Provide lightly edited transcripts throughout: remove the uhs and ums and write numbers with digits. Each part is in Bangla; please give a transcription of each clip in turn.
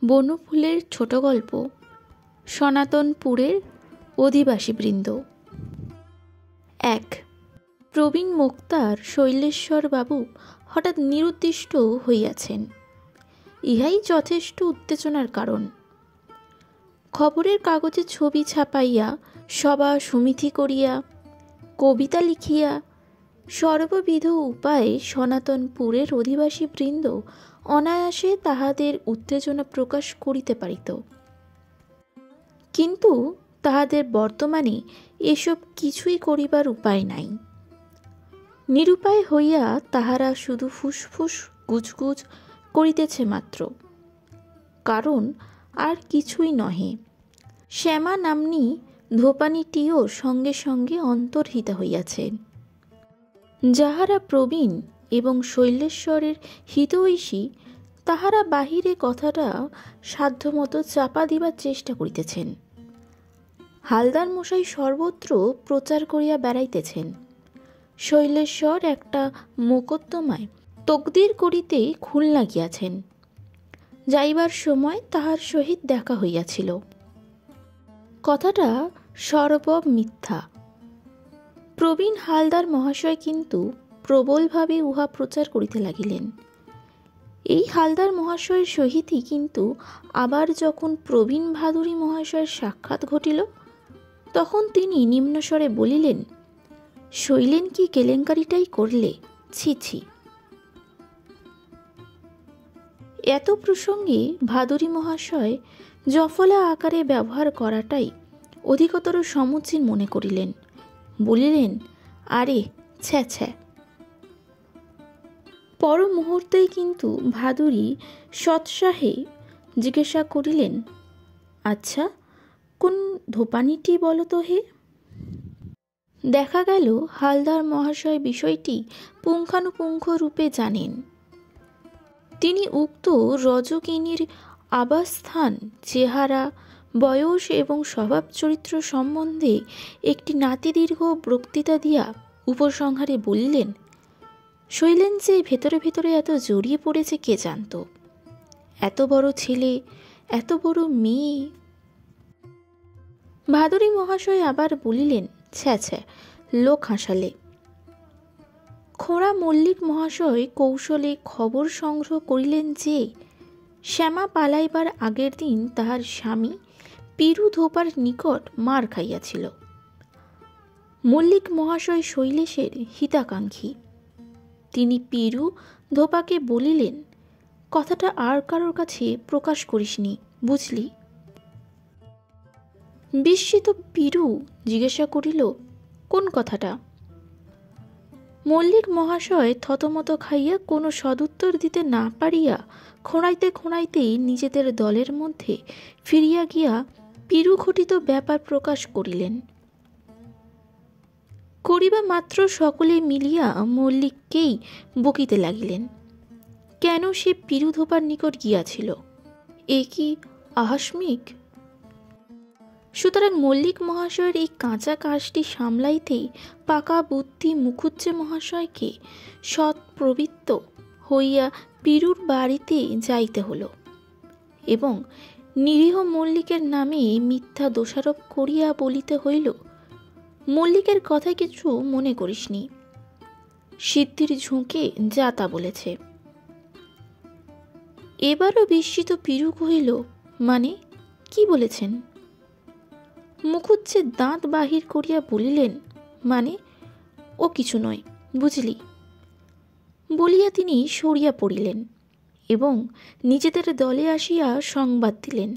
বনফুলের ছোট গল্প সনাতনপুরের অধিবাসীবৃন্দ। 1. প্রবীণ মোক্তার শৈলেশ্বর বাবু হঠাৎ নিরুদ্দিষ্ট হইয়াছেন, ইহাই যথেষ্ট উত্তেজনার কারণ। খবরের কাগজে ছবি ছাপাইয়া, সভা সমিতি করিয়া, কবিতা লিখিয়া সর্ববিধ উপায়ে সনাতনপুরের অধিবাসীবৃন্দ অনায়াসে তাহাদের উত্তেজনা প্রকাশ করিতে পারিত। কিন্তু তাহাদের বর্তমানে এসব কিছুই করিবার উপায় নাই। নিরুপায় হইয়া তাহারা শুধু ফুসফুস গুজগুজ করিতেছে মাত্র। কারণ আর কিছুই নহে, শ্যামা নাম্নী ধোপানিটিও সঙ্গে সঙ্গে অন্তর্হিত হইয়াছে। যাহারা প্রবীণ এবং শৈলেশ্বরের হিতৈষী, তাহারা বাহিরে কথাটা সাধ্যমতো চাপা দিবার চেষ্টা করিতেছেন। হালদার মশাই সর্বত্র প্রচার করিয়া বেড়াইতেছেন, শৈলেশ্বর একটা মোকদ্দমায় তকদির করিতে খুলনা গিয়াছেন। যাইবার সময় তাহার সহিত দেখা হইয়াছিল। কথাটা সর্বব মিথ্যা। প্রবীণ হালদার মহাশয় কিন্তু প্রবলভাবে উহা প্রচার করিতে লাগিলেন। এই হালদার মহাশয়ের সহিতই কিন্তু আবার যখন প্রবীণ ভাদুরী মহাশয়ের সাক্ষাৎ ঘটিল, তখন তিনি নিম্নস্বরে বলিলেন, শৈলেন কি কেলেঙ্কারিটাই করলে, ছি ছি। এত প্রসঙ্গে ভাদুরী মহাশয় জফলা আকারে ব্যবহার করাটাই অধিকতর সমুচীন মনে করিলেন। বলিলেন, আরে ছ্যা ছ্যা। পর মুহূর্তেই কিন্তু ভাদুরী সৎসাহে জিজ্ঞাসা করিলেন, আচ্ছা, কোন ধোপানিটি বলো তো হে? দেখা গেল হালদার মহাশয় বিষয়টি পুঙ্খানুপুঙ্খ রূপে জানেন। তিনি উক্ত রজকিনীর আবাসস্থান, চেহারা, বয়স এবং স্বভাব চরিত্র সম্বন্ধে একটি নাতিদীর্ঘ বক্তৃতা দিয়া উপসংহারে বলিলেন, শৈলেন যে ভেতরে ভেতরে এত জড়িয়ে পড়েছে কে জানত। এত বড় ছেলে, এত বড় মেয়ে। ভাদুরী মহাশয় আবার বলিলেন, ছ্যা ছ্যা, লোক হাসালে। খোঁড়া মল্লিক মহাশয় কৌশলে খবর সংগ্রহ করিলেন যে শ্যামা পালাইবার আগের দিন তাহার স্বামী পিরু ধোপার নিকট মার খাইয়াছিল। মল্লিক মহাশয় শৈলেশের হিতাকাঙ্ক্ষী। তিনি পিরু ধোপাকে বলিলেন, কথাটা আর কারোর কাছে প্রকাশ করিসনি, বুঝলি? বিস্মিত পিরু জিজ্ঞাসা করিল, কোন কথাটা? মল্লিক মহাশয় থতমত খাইয়া কোনো সদুত্তর দিতে না পারিয়া খোঁড়াইতে খোঁড়াইতেই নিজেদের দলের মধ্যে ফিরিয়া গিয়া পিরু ঘটিত ব্যাপার প্রকাশ করিলেন। করিবা মাত্র সকলে মিলিয়া মল্লিককেই বকিতে লাগিলেন, কেন সে পিরু ধোপার নিকট গিয়াছিল, এ কি আকস্মিক? সুতরাং মল্লিক মহাশয়ের এই কাঁচা কাজটি সামলাইতেই পাকা বুদ্ধি মুখুজ্জে মহাশয়কে সৎ প্রবৃত্ত হইয়া পিরুর বাড়িতে যাইতে হল এবং নিরীহ মল্লিকের নামে মিথ্যা দোষারোপ করিয়া বলিতে হইল, মল্লিকের কথা কিছু মনে করিসনি, সিদ্ধির ঝুঁকে যা তা বলেছে। এবারও বিস্মিত পিরু কহিল, মানে কি বলেছেন? মুখুজ্জে দাঁত বাহির করিয়া বলিলেন, মানে ও কিছু নয়, বুঝলি। বলিয়া তিনি সরিয়া পড়িলেন এবং নিজেদের দলে আসিয়া সংবাদ দিলেন,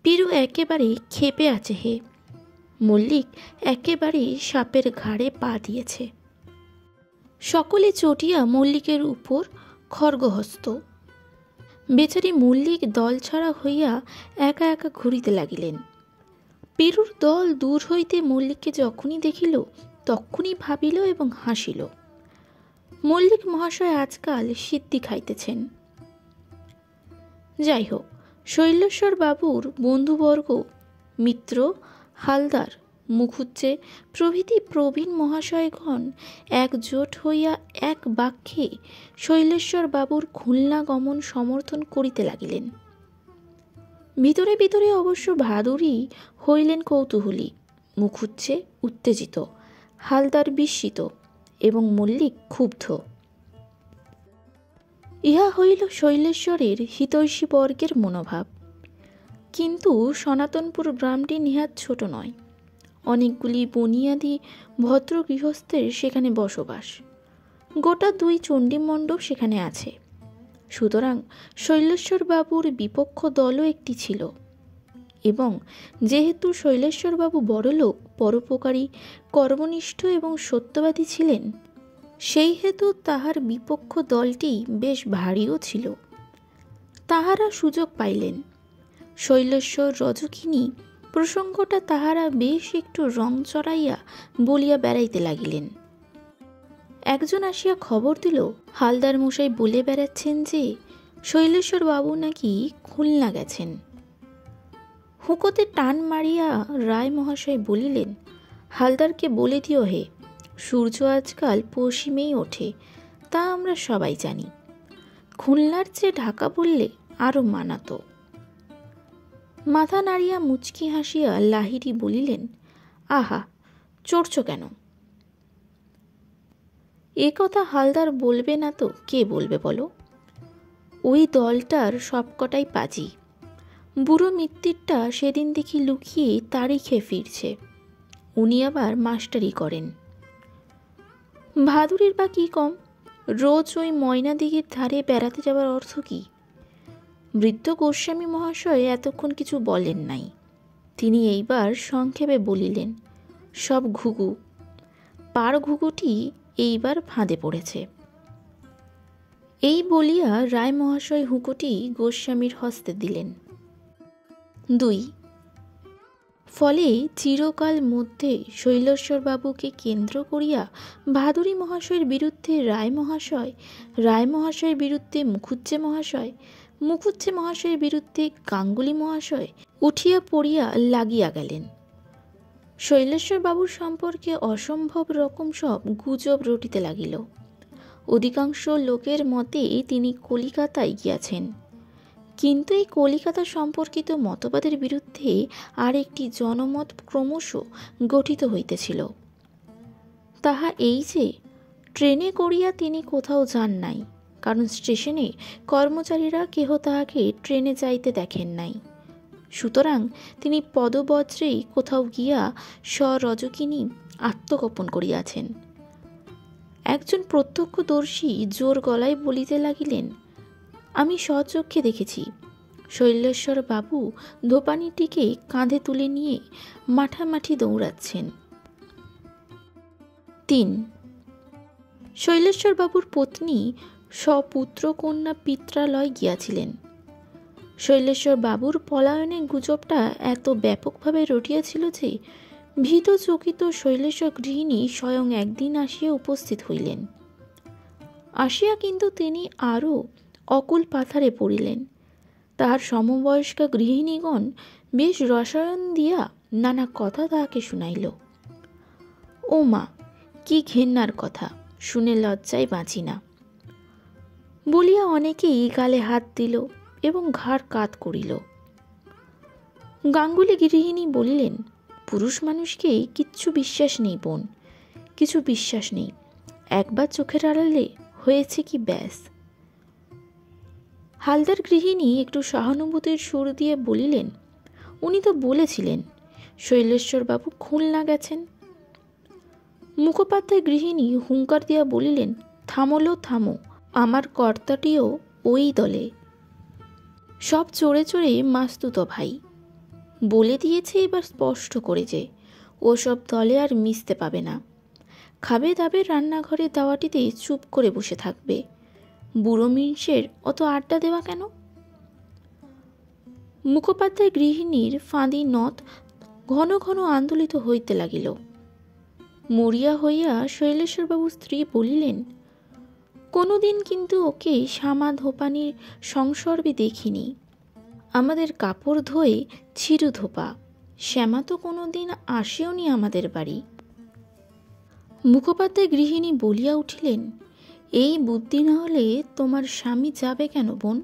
পিরু একেবারে ক্ষেপে আছে হে, মল্লিক একেবারে সাপের ঘাড়ে পা দিয়েছে। সকলে চটিয়া মল্লিকের উপর খড়গহস্ত। বেচারি মল্লিক দল ছাড়া হইয়া একা একা ঘুরিতে লাগিলেন। পিরুর দল দূর হইতে মল্লিককে যখনই দেখিল, তখনই ভাবিল এবং হাসিল, মল্লিক মহাশয় আজকাল সিদ্ধি খাইতেছেন। যাই হোক, শৈলেশ্বর বাবুর বন্ধুবর্গ, মিত্র, হালদার, মুখুজ্জে প্রভৃতি প্রবীণ মহাশয়গণ একজোট হইয়া এক বাক্যে শৈলেশ্বর বাবুর খুলনা গমন সমর্থন করিতে লাগিলেন। ভিতরে ভিতরে অবশ্য ভাদুরী হইলেন কৌতূহলী, মুখুজ্জে উত্তেজিত, হালদার বিস্মিত এবং মল্লিক ক্ষুব্ধ। ইহা হইল শৈলেশ্বরের হিতৈষী বর্গের মনোভাব। কিন্তু সনাতনপুর গ্রামটি নিহাত ছোট নয়, অনেকগুলি বুনিয়াদি ভদ্র গৃহস্থের সেখানে বসবাস, গোটা 2 চণ্ডীমণ্ডপ সেখানে আছে। সুতরাং শৈলেশ্বরবাবুর বিপক্ষ দলও একটি ছিল, এবং যেহেতু শৈলেশ্বরবাবু বড়লোক, পরোপকারী, কর্মনিষ্ঠ এবং সত্যবাদী ছিলেন, সেই হেতু তাহার বিপক্ষ দলটি বেশ ভারীও ছিল। তাহারা সুযোগ পাইলেন। শৈলেশ্বর রজকিনী প্রসঙ্গটা তাহারা বেশ একটু রং চড়াইয়া বলিয়া বেড়াইতে লাগিলেন। একজন আসিয়া খবর দিল, হালদার মশাই বলে বেড়াচ্ছেন যে শৈলেশ্বর বাবু নাকি খুলনা গেছেন। হুঁকোতে টান মারিয়া রায় মহাশয় বলিলেন, হালদারকে বলে দিও হে, সূর্য আজকাল পশ্চিমেই ওঠে, তা আমরা সবাই জানি। খুলনার চেয়ে ঢাকা বললে আরও মানাত। মাথা নাড়িয়া মুচকি হাসিয়া লাহিড়ী বলিলেন, আহা, চড়ছ কেন? এ কথা হালদার বলবে না তো কে বলবে বলো? ওই দলটার সবকটাই পাজি। বুড়ো মিত্তিরটা সেদিন দেখি লুকিয়ে তাড়ি খেয়ে ফিরছে। উনি আবার মাস্টারি করেন। ভাদুরীর বা কী কম? রোজ ওই ময়না দিঘির ধারে বেড়াতে যাবার অর্থ কী? বৃদ্ধ গোস্বামী মহাশয় এতক্ষণ কিছু বলেন নাই। তিনি এইবার সংক্ষেপে বলিলেন, সব ঘুঘু। পার ঘুঘুটি এইবার ফাঁদে পড়েছে। এই বলিয়া রায় মহাশয় হুঁকোটি গোস্বামীর হস্তে দিলেন। 2 ফলে চিরকাল মধ্যে শৈলেশ্বরবাবুকে কেন্দ্র করিয়া ভাদুরী মহাশয়ের বিরুদ্ধে রায় মহাশয়, রায় মহাশয়ের বিরুদ্ধে মুখুজ্জে মহাশয়, মুখুজ্জে মহাশয়ের বিরুদ্ধে গাঙ্গুলি মহাশয় উঠিয়া পড়িয়া লাগিয়া গেলেন। শৈলেশ্বরবাবুর সম্পর্কে অসম্ভব রকম সব গুজব রটিতে লাগিল। অধিকাংশ লোকের মতে তিনি কলিকাতায় গিয়াছেন, কিন্তু এই কলিকাতা সম্পর্কিত মতবাদের বিরুদ্ধে আর একটি জনমত ক্রমশ গঠিত হইতেছিল। তাহা এই যে ট্রেনে করিয়া তিনি কোথাও যান নাই, কারণ স্টেশনে কর্মচারীরা কেহ তাহাকে ট্রেনে যাইতে দেখেন নাই। সুতরাং তিনি পদবজ্রেই কোথাও গিয়া স্বরজকিনী আত্মগোপন করিয়াছেন। একজন প্রত্যক্ষদর্শী জোর গলায় বলিতে লাগিলেন, আমি স্বচক্ষে দেখেছি শৈলেশ্বর বাবু ধোপানিটিকে কাঁধে তুলে নিয়ে মাঠামাঠি দৌড়াচ্ছেন। 3 শৈলেশ্বর বাবুর পত্নী সপুত্র কন্যা পিত্রালয় গিয়াছিলেন। শৈলেশ্বর বাবুর পলায়নের গুজবটা এত ব্যাপকভাবে রটিয়াছিল যে ভীত চকিত শৈলেশ্বর গৃহিণী স্বয়ং একদিন আসিয়া উপস্থিত হইলেন। আসিয়া কিন্তু তিনি আরও অকুল পাথারে পড়িলেন। তাহার সমবয়স্কা গৃহিণীগণ বেশ রসায়ন দিয়া নানা কথা তাহাকে শুনাইল। ও মা, কি ঘেন্নার কথা, শুনে লজ্জায় বাঁচি না বলিয়া অনেকেই গালে হাত দিল এবং ঘাড় কাত করিল। গাঙ্গুলি গৃহিণী বলিলেন, পুরুষ মানুষকে কিচ্ছু বিশ্বাস নেই বোন, কিছু বিশ্বাস নেই। একবার চোখের আড়ালে হয়েছে কি ব্যাস। হালদার গৃহিণী একটু সহানুভূতির সুর দিয়ে বলিলেন, উনি তো বলেছিলেন শৈলেশ্বরবাবু খুলনা গেছেন। মুখোপাধ্যায় গৃহিণী হুঙ্কার দিয়া বলিলেন, থামলো থামো, আমার কর্তাটিও ওই দলে। সব চড়ে চড়ে মাস্তুত ভাই। বলে দিয়েছে এবার স্পষ্ট করে যে ও সব দলে আর মিশতে পাবে না। খাবে দাবে রান্নাঘরের দাওয়াটিতে চুপ করে বসে থাকবে। বুড়ো মিনসের অত আড্ডা দেওয়া কেন? মুখোপাধ্যায় গৃহিণীর ফাঁদি নথ ঘন ঘন আন্দোলিত হইতে লাগিল। মরিয়া হইয়া শৈলেশ্বরবাবু স্ত্রী বলিলেন, কোনোদিন কিন্তু ওকে শ্যামা ধোপানির সংসর্বে দেখিনি। আমাদের কাপড় ধোয়ে ছিরু ধোপা, শ্যামা তো কোনোদিন আসেওনি আমাদের বাড়ি। মুখোপাধ্যায় গৃহিণী বলিয়া উঠিলেন, এই বুদ্ধি না হলে তোমার স্বামী যাবে কেন বোন?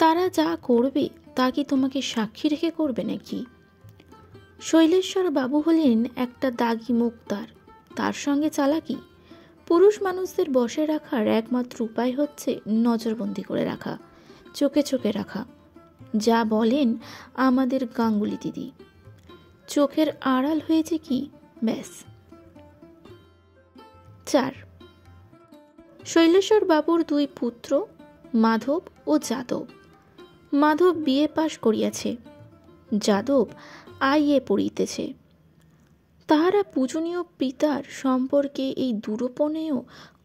তারা যা করবে তা কি তোমাকে সাক্ষী রেখে করবে নাকি? শৈলেশ্বর বাবু হলেন একটা দাগি মুক্তার, তার সঙ্গে চালাকি। পুরুষ মানুষদের বসে রাখার একমাত্র উপায় হচ্ছে নজরবন্দি করে রাখা, চোখে চোখে রাখা। যা বলেন আমাদের গাঙ্গুলি দিদি, চোখের আড়াল হয়েছে কি, ব্যাস। 4. শৈলেশ্বর বাবুর 2 পুত্র, মাধব ও যাদব। মাধব বিএ পাশ করিয়াছে, যাদব আইএ পড়িতেছে। তাহারা পূজনীয় পিতার সম্পর্কে এই দুরূপনেয়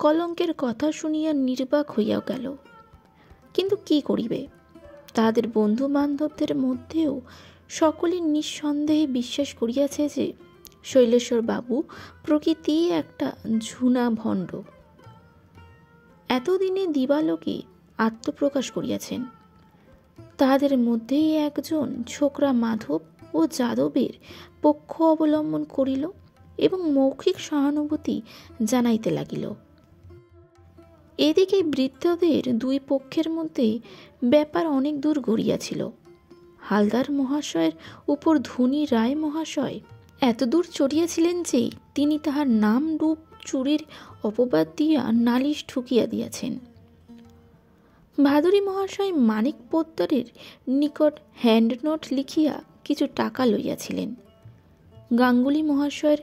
কলঙ্কের কথা শুনিয়া নির্বাক হইয়া গেল। কিন্তু কি করিবে, তাহাদের বন্ধু বান্ধবদের মধ্যেও সকলে নিঃসন্দেহে বিশ্বাস করিয়াছে যে শৈলেশ্বর বাবু প্রকৃতি একটা ঝুনা ভণ্ড। এতদিনে দিবালোকে আত্মপ্রকাশ করিয়াছেন। তাহাদের মধ্যেই একজন ছোকরা মাধব ও যাদবের পক্ষ অবলম্বন করিল এবং মৌখিক সহানুভূতি জানাইতে লাগিল। এদিকে বৃদ্ধদের 2 পক্ষের মধ্যে ব্যাপার অনেক দূর গড়িয়াছিল। হালদার মহাশয়ের উপর ধনী রায় মহাশয় এত দূর চড়িয়াছিলেন যে তিনি তাহার নাম রূপ চুরির অপবাদ দিয়া নালিশ ঠুকিয়া দিয়াছেন। ভাদুরী মহাশয় মানিক পোদ্দারের নিকট হ্যান্ড নোট লিখিয়া কিছু টাকা লইয়াছিলেন। গাঙ্গুলি মহাশয়ের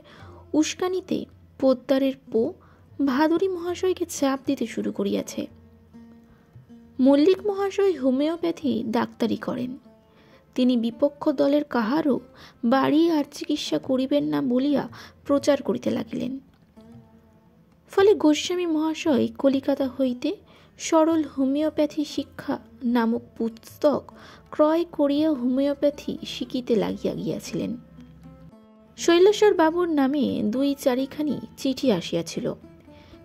উস্কানিতে পোদ্দারের পো ভাদুরী মহাশয়কে চাপ দিতে শুরু করিয়াছে। মল্লিক মহাশয় হোমিওপ্যাথি ডাক্তারি করেন। তিনি বিপক্ষ দলের কাহারও বাড়ি আর চিকিৎসা করিবেন না বলিয়া প্রচার করিতে লাগিলেন। ফলে গোস্বামী মহাশয় কলিকাতা হইতে সরল হোমিওপ্যাথি শিক্ষা নামক পুস্তক ক্রয় করিয়া হোমিওপ্যাথি শিখিতে লাগিয়া গিয়াছিলেন। শৈলেশ্বর বাবুর নামে 2-4খানি চিঠি আসিয়াছিল।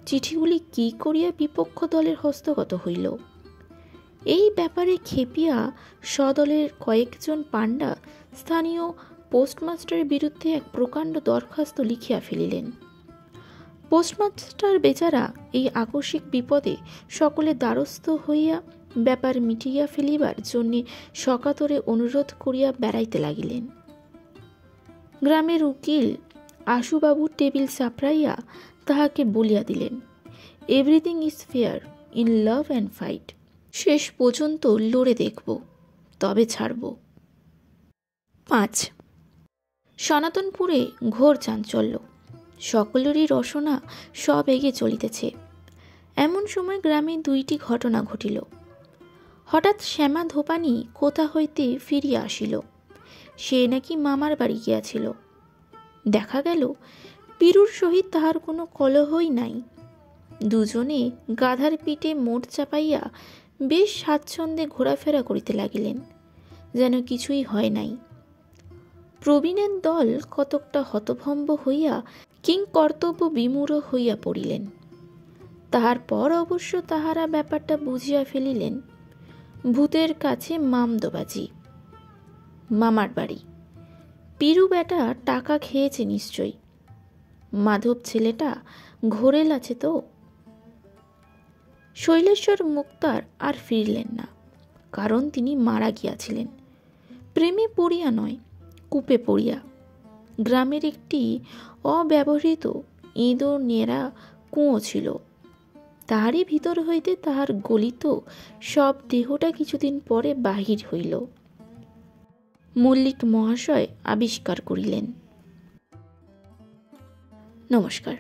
চিঠিগুলি কি করিয়া বিপক্ষ দলের হস্তগত হইল, এই ব্যাপারে খেপিয়া সদলের কয়েকজন পাণ্ডা স্থানীয় পোস্টমাস্টারের বিরুদ্ধে এক প্রকাণ্ড দরখাস্ত লিখিয়া ফেলিলেন। পোস্টমাস্টার বেচারা এই আকস্মিক বিপদে সকলে দ্বারস্থ হইয়া ব্যাপার মিটিয়া ফেলিবার জন্যে সকাতরে অনুরোধ করিয়া বেড়াইতে লাগিলেন। গ্রামের উকিল আশুবাবু টেবিল চাপড়াইয়া তাহাকে বলিয়া দিলেন, everything is fair in love and fight. শেষ পর্যন্ত লড়ে দেখব, তবে ছাড়ব। 5. সনাতনপুরে ঘোর চাঞ্চল্য, সকলেরই রসনা সব এগিয়ে চলিতেছে। এমন সময় গ্রামে 2টি ঘটনা ঘটিল। হঠাৎ শ্যামা ধোপানি কোথা হইতে ফিরিয়া আসিল। সে নাকি মামার বাড়ি গিয়াছিল। দেখা গেল পিরুর সহিত তাহার কোনো কলহই নাই। দুজনে গাধার পিঠে মোট চাপাইয়া বেশ স্বাচ্ছন্দ্যে ঘোরাফেরা করিতে লাগিলেন, যেন কিছুই হয় নাই। প্রবীণের দল কতকটা হতভম্ব হইয়া কিংকর্তব্য বিমূঢ় হইয়া পড়িলেন। তাহার পর অবশ্য তাহারা ব্যাপারটা বুঝিয়া ফেলিলেন। ভূতের কাছে মামদোবাজি। মামার বাড়ি। পিরু বেটা টাকা খেয়েছে নিশ্চয়ই। মাধব ছেলেটা ঘোরেল আছে তো। শৈলেশ্বর মুক্তার আর ফিরলেন না, কারণ তিনি মারা গিয়াছিলেন। প্রেমে পড়িয়া নয়, কূপে পড়িয়া। গ্রামের একটি অব্যবহৃত ইঁদুর নেড়া কুঁয়ো ছিল, তাহারই ভিতর হইতে তাহার গলিত সব দেহটা কিছুদিন পরে বাহির হইল। মল্লিক মহাশয় আবিষ্কার করিলেন। নমস্কার।